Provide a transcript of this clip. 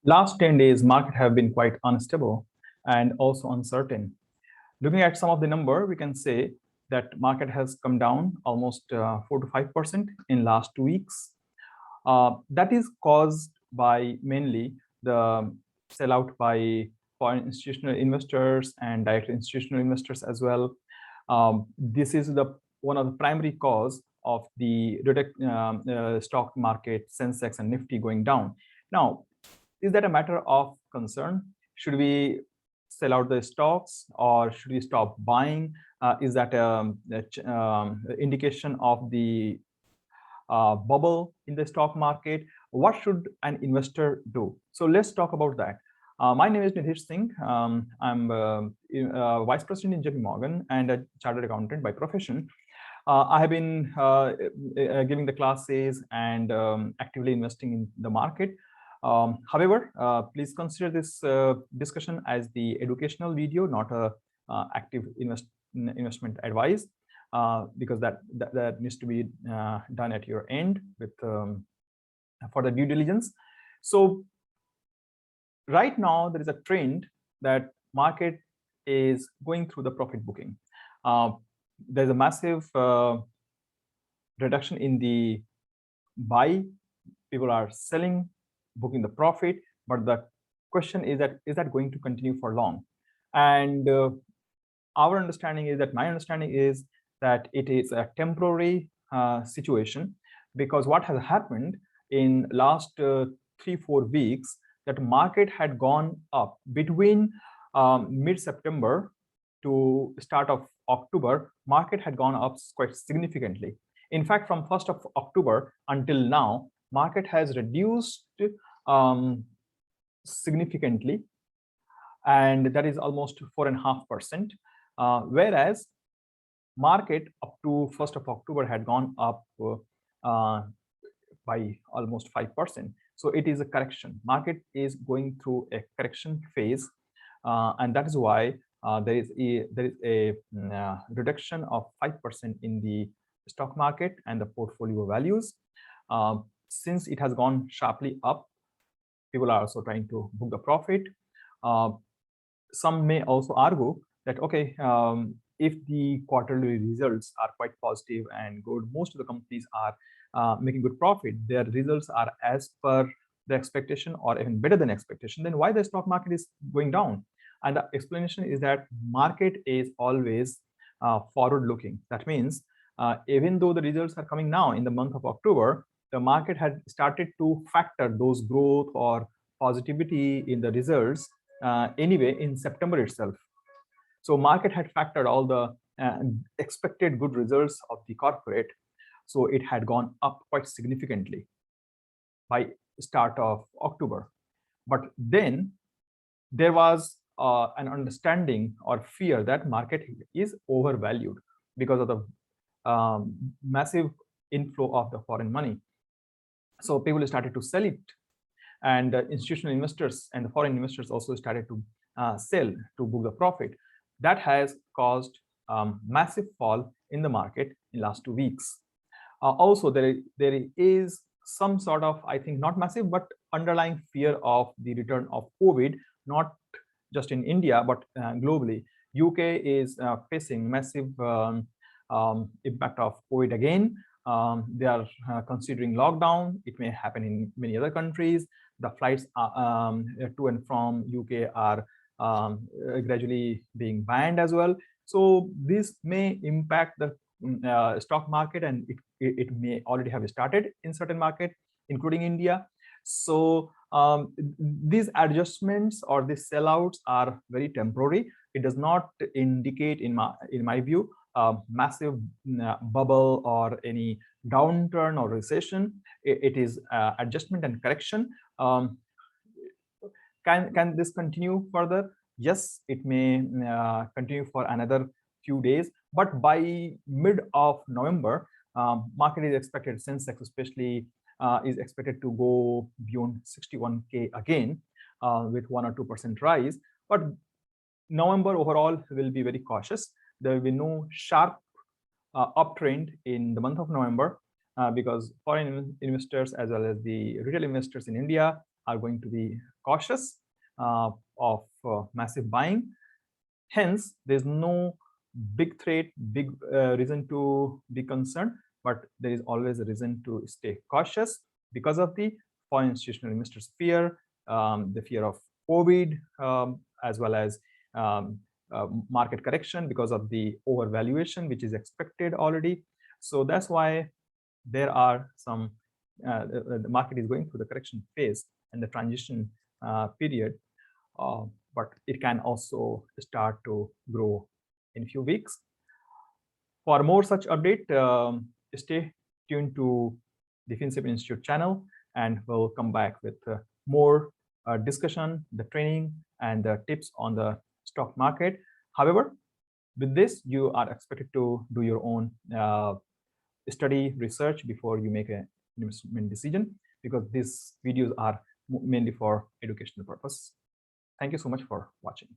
Last 10 days, market have been quite unstable and also uncertain. Looking at some of the number, we can say that market has come down almost 4 to 5% in last 2 weeks. That is caused by mainly the sellout by foreign institutional investors and direct institutional investors as well. This is one of the primary cause of the stock market, Sensex and Nifty going down. Now, is that a matter of concern? Should we sell out the stocks or should we stop buying? Is that an indication of the bubble in the stock market? What should an investor do? So let's talk about that. My name is Nidhesh Singh. I'm Vice President in JP Morgan and a Chartered Accountant by profession. I have been giving the classes and actively investing in the market. However, please consider this discussion as the educational video, not a active investment advice, because that needs to be done at your end with for the due diligence. So right now there is a trend that market is going through the profit booking. There's a massive reduction in the buy. People are selling, booking the profit, but the question is that going to continue for long? And our understanding is that my understanding is that it is a temporary situation, because what has happened in last 3-4 weeks, that market had gone up between mid-September to start of October. Market had gone up quite significantly. In fact, from 1st of October until now, market has reduced significantly, and that is almost 4.5%, whereas market up to 1st of October had gone up by almost 5%. So it is a correction. Market is going through a correction phase, and that is why there is a reduction of 5% in the stock market and the portfolio values. Since it has gone sharply up, people are also trying to book the profit. Some may also argue that, okay, if the quarterly results are quite positive and good, most of the companies are making good profit, their results are as per the expectation or even better than expectation, then why the stock market is going down? And the explanation is that market is always forward looking. That means even though the results are coming now in the month of October, the market had started to factor those growth or positivity in the results anyway in September itself. So market had factored all the expected good results of the corporate. So it had gone up quite significantly by start of October. But then there was an understanding or fear that market is overvalued because of the massive inflow of the foreign money. So people started to sell it, and institutional investors and the foreign investors also started to sell to book the profit. That has caused massive fall in the market in last 2 weeks. Also, there is some sort of, I think, not massive, but underlying fear of the return of COVID, not just in India, but globally. UK is facing massive impact of COVID again. They are considering lockdown. It may happen in many other countries. The flights to and from UK are gradually being banned as well. So this may impact the stock market, and it may already have started in certain markets, including India. So these adjustments or these sellouts are very temporary. It does not indicate, in my view, massive bubble or any downturn or recession. It is adjustment and correction. Can this continue further? Yes, it may continue for another few days, but by mid of November, market is expected, Sensex especially, is expected to go beyond 61K again with 1 or 2% rise. But November overall will be very cautious. There will be no sharp uptrend in the month of November. because foreign investors as well as the retail investors in India are going to be cautious of massive buying. Hence, there's no big threat, big reason to be concerned, but there is always a reason to stay cautious because of the foreign institutional investors' fear, the fear of COVID, as well as market correction because of the overvaluation, which is expected already. So that's why there are some, the market is going through the correction phase and the transition period. But it can also start to grow in a few weeks. For more such update, stay tuned to the FinSip Institute channel, and we'll come back with more discussion, the training, and the tips on the stock market. However, with this, you are expected to do your own study research before you make an investment decision, because these videos are mainly for educational purpose. Thank you so much for watching.